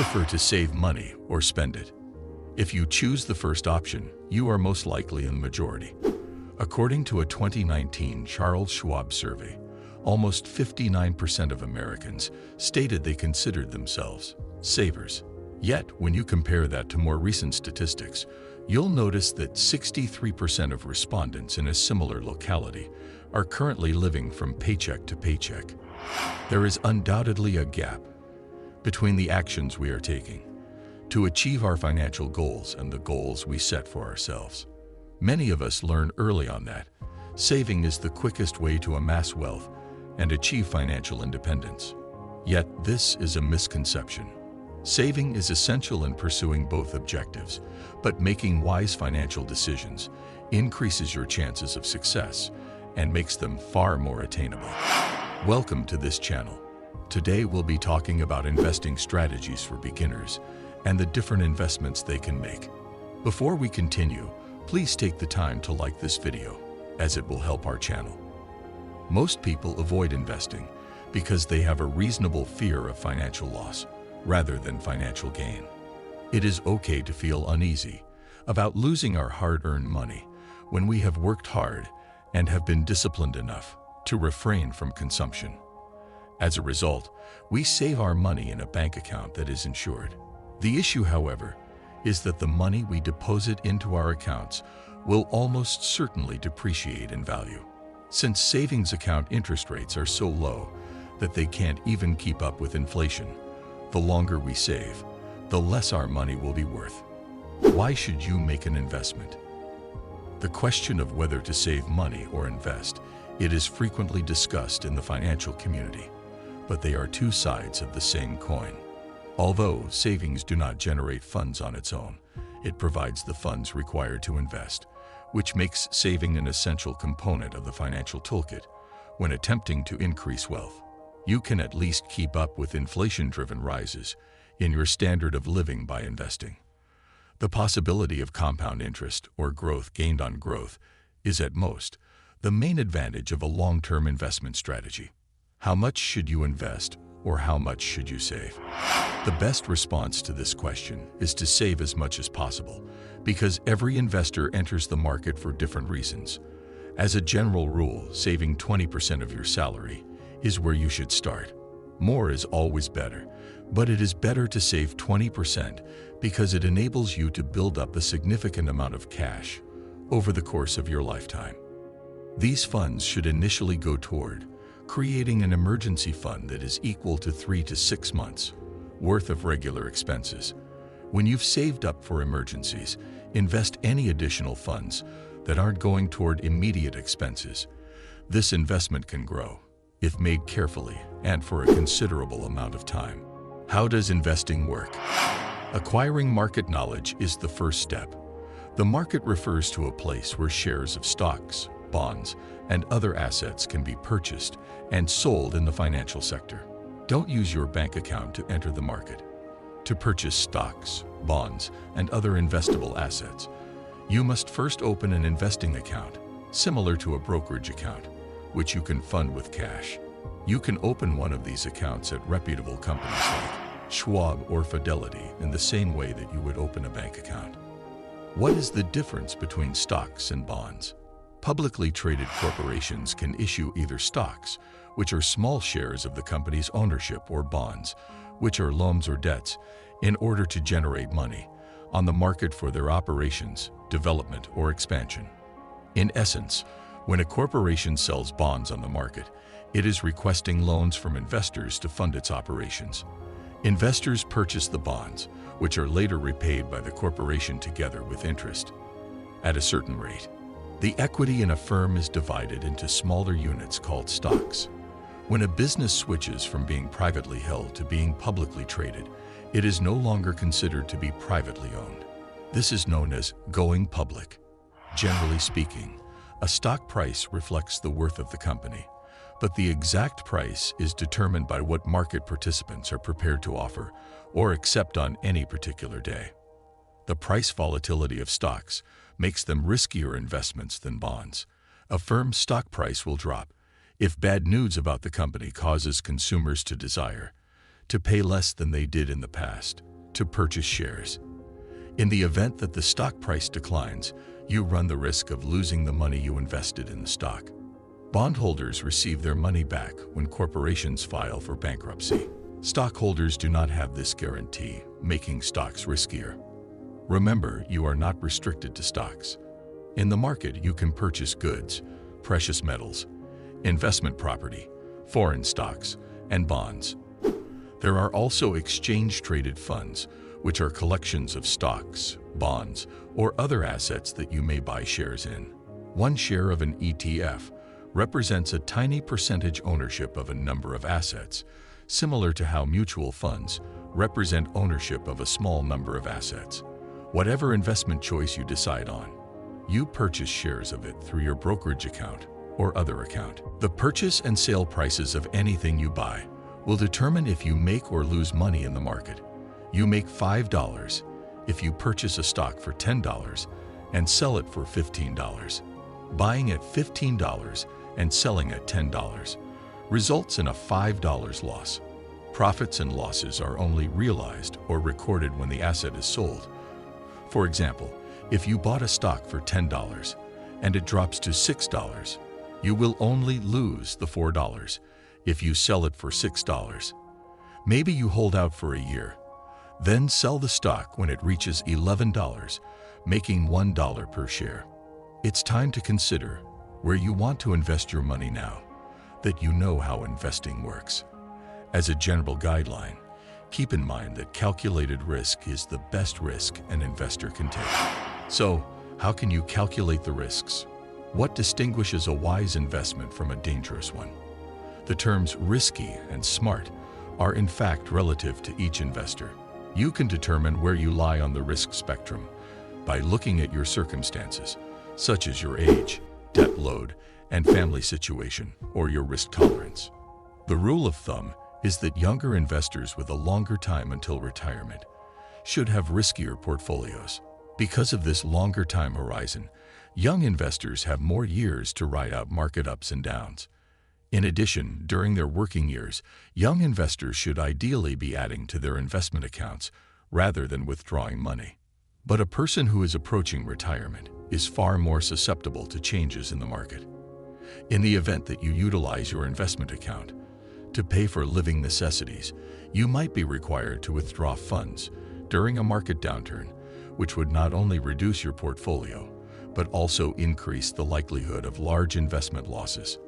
prefer to save money or spend it? If you choose the first option, you are most likely in the majority. According to a 2019 Charles Schwab survey, almost 59% of Americans stated they considered themselves savers. Yet, when you compare that to more recent statistics, you'll notice that 63% of respondents in a similar locality are currently living from paycheck to paycheck. There is undoubtedly a gap between the actions we are taking to achieve our financial goals and the goals we set for ourselves. Many of us learn early on that saving is the quickest way to amass wealth and achieve financial independence. Yet this is a misconception. Saving is essential in pursuing both objectives, but making wise financial decisions increases your chances of success and makes them far more attainable. Welcome to this channel. Today we'll be talking about investing strategies for beginners and the different investments they can make. Before we continue, please take the time to like this video, as it will help our channel. Most people avoid investing because they have a reasonable fear of financial loss rather than financial gain. It is okay to feel uneasy about losing our hard-earned money when we have worked hard and have been disciplined enough to refrain from consumption. As a result, we save our money in a bank account that is insured. The issue, however, is that the money we deposit into our accounts will almost certainly depreciate in value. Since savings account interest rates are so low that they can't even keep up with inflation, the longer we save, the less our money will be worth. Why should you make an investment? The question of whether to save money or invest, it is frequently discussed in the financial community, but they are two sides of the same coin. Although savings do not generate funds on its own, it provides the funds required to invest, which makes saving an essential component of the financial toolkit when attempting to increase wealth. You can at least keep up with inflation-driven rises in your standard of living by investing. The possibility of compound interest or growth gained on growth is at most the main advantage of a long-term investment strategy. How much should you invest or how much should you save? The best response to this question is to save as much as possible because every investor enters the market for different reasons. As a general rule, saving 20% of your salary is where you should start. More is always better, but it is better to save 20% because it enables you to build up a significant amount of cash over the course of your lifetime. These funds should initially go toward creating an emergency fund that is equal to 3 to 6 months worth of regular expenses. When you've saved up for emergencies, invest any additional funds that aren't going toward immediate expenses. This investment can grow if made carefully and for a considerable amount of time. How does investing work? Acquiring market knowledge is the first step. The market refers to a place where shares of stocks, bonds, and other assets can be purchased and sold in the financial sector. Don't use your bank account to enter the market. To purchase stocks, bonds, and other investable assets, you must first open an investing account, similar to a brokerage account, which you can fund with cash. You can open one of these accounts at reputable companies like Schwab or Fidelity in the same way that you would open a bank account. What is the difference between stocks and bonds? Publicly traded corporations can issue either stocks, which are small shares of the company's ownership, or bonds, which are loans or debts, in order to generate money on the market for their operations, development, or expansion. In essence, when a corporation sells bonds on the market, it is requesting loans from investors to fund its operations. Investors purchase the bonds, which are later repaid by the corporation together with interest at a certain rate. The equity in a firm is divided into smaller units called stocks. When a business switches from being privately held to being publicly traded, it is no longer considered to be privately owned. This is known as going public. Generally speaking, a stock price reflects the worth of the company, but the exact price is determined by what market participants are prepared to offer or accept on any particular day. The price volatility of stocks makes them riskier investments than bonds. A firm's stock price will drop if bad news about the company causes consumers to desire to pay less than they did in the past. to purchase shares. In the event that the stock price declines, you run the risk of losing the money you invested in the stock. Bondholders receive their money back when corporations file for bankruptcy. Stockholders do not have this guarantee, making stocks riskier. Remember, you are not restricted to stocks. In the market, you can purchase goods, precious metals, investment property, foreign stocks, and bonds. There are also exchange-traded funds, which are collections of stocks, bonds, or other assets that you may buy shares in. One share of an ETF represents a tiny percentage ownership of a number of assets, similar to how mutual funds represent ownership of a small number of assets. Whatever investment choice you decide on, you purchase shares of it through your brokerage account or other account. The purchase and sale prices of anything you buy will determine if you make or lose money in the market. You make $5 if you purchase a stock for $10 and sell it for $15. Buying at $15 and selling at $10 results in a $5 loss. Profits and losses are only realized or recorded when the asset is sold. For example, if you bought a stock for $10 and it drops to $6, you will only lose the $4 if you sell it for $6. Maybe you hold out for a year, then sell the stock when it reaches $11, making $1 per share. It's time to consider where you want to invest your money now that you know how investing works. As a general guideline, keep in mind that calculated risk is the best risk an investor can take. So, how can you calculate the risks? What distinguishes a wise investment from a dangerous one? The terms risky and smart are in fact relative to each investor. You can determine where you lie on the risk spectrum by looking at your circumstances, such as your age, debt load, and family situation, or your risk tolerance. The rule of thumb is that younger investors with a longer time until retirement should have riskier portfolios. Because of this longer time horizon, young investors have more years to ride out market ups and downs. In addition, during their working years, young investors should ideally be adding to their investment accounts rather than withdrawing money. But a person who is approaching retirement is far more susceptible to changes in the market. In the event that you utilize your investment account to pay for living necessities, you might be required to withdraw funds during a market downturn, which would not only reduce your portfolio, but also increase the likelihood of large investment losses.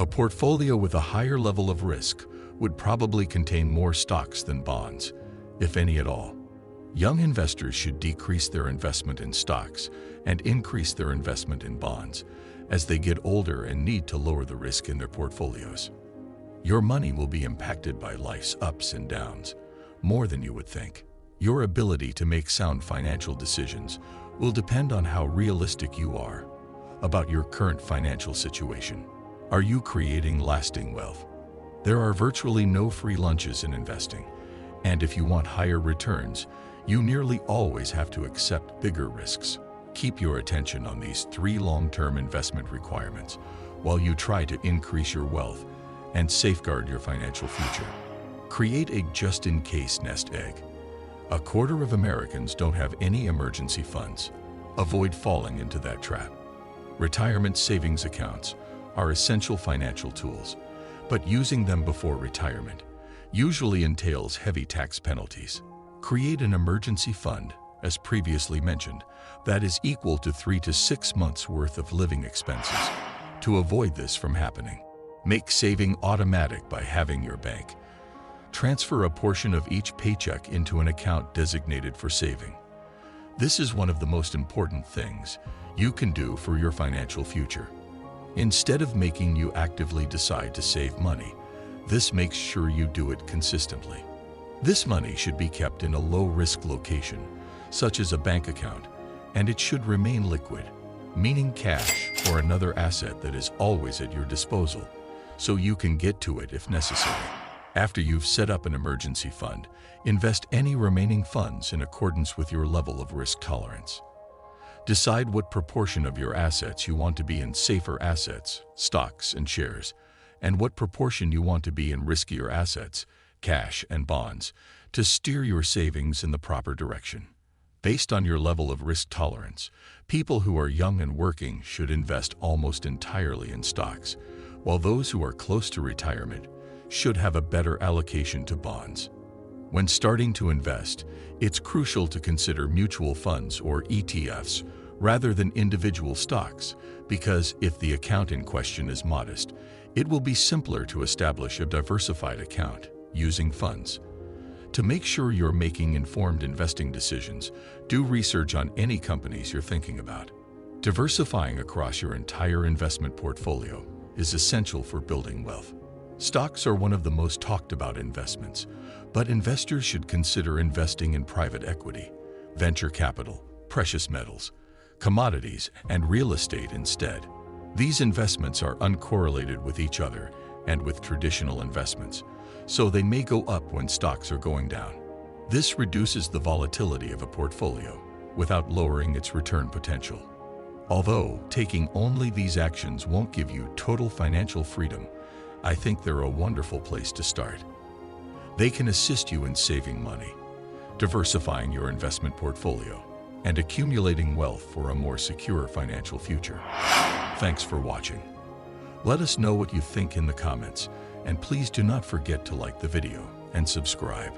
A portfolio with a higher level of risk would probably contain more stocks than bonds, if any at all. Young investors should decrease their investment in stocks and increase their investment in bonds as they get older and need to lower the risk in their portfolios. Your money will be impacted by life's ups and downs more than you would think. Your ability to make sound financial decisions will depend on how realistic you are about your current financial situation. Are you creating lasting wealth? There are virtually no free lunches in investing, and if you want higher returns, you nearly always have to accept bigger risks. Keep your attention on these 3 long-term investment requirements while you try to increase your wealth and safeguard your financial future. Create a just-in-case nest egg. 1/4 of Americans don't have any emergency funds. Avoid falling into that trap. Retirement savings accounts are essential financial tools, but using them before retirement usually entails heavy tax penalties. Create an emergency fund, as previously mentioned, that is equal to 3 to 6 months' worth of living expenses. To avoid this from happening, make saving automatic by having your bank transfer a portion of each paycheck into an account designated for saving. This is one of the most important things you can do for your financial future. Instead of making you actively decide to save money, this makes sure you do it consistently. This money should be kept in a low-risk location, such as a bank account, and it should remain liquid, meaning cash or another asset that is always at your disposal, so you can get to it if necessary. After you've set up an emergency fund, invest any remaining funds in accordance with your level of risk tolerance. Decide what proportion of your assets you want to be in safer assets, stocks, and shares, and what proportion you want to be in riskier assets, cash, and bonds to steer your savings in the proper direction. Based on your level of risk tolerance, people who are young and working should invest almost entirely in stocks, while those who are close to retirement should have a better allocation to bonds. When starting to invest, it's crucial to consider mutual funds or ETFs rather than individual stocks, because if the account in question is modest, it will be simpler to establish a diversified account using funds. To make sure you're making informed investing decisions, do research on any companies you're thinking about. Diversifying across your entire investment portfolio is essential for building wealth. Stocks are one of the most talked about investments, but investors should consider investing in private equity, venture capital, precious metals, commodities, and real estate instead. These investments are uncorrelated with each other and with traditional investments, so they may go up when stocks are going down. This reduces the volatility of a portfolio without lowering its return potential. Although taking only these actions won't give you total financial freedom, I think they're a wonderful place to start. They can assist you in saving money, diversifying your investment portfolio, and accumulating wealth for a more secure financial future. Thanks for watching. Let us know what you think in the comments, and please do not forget to like the video and subscribe.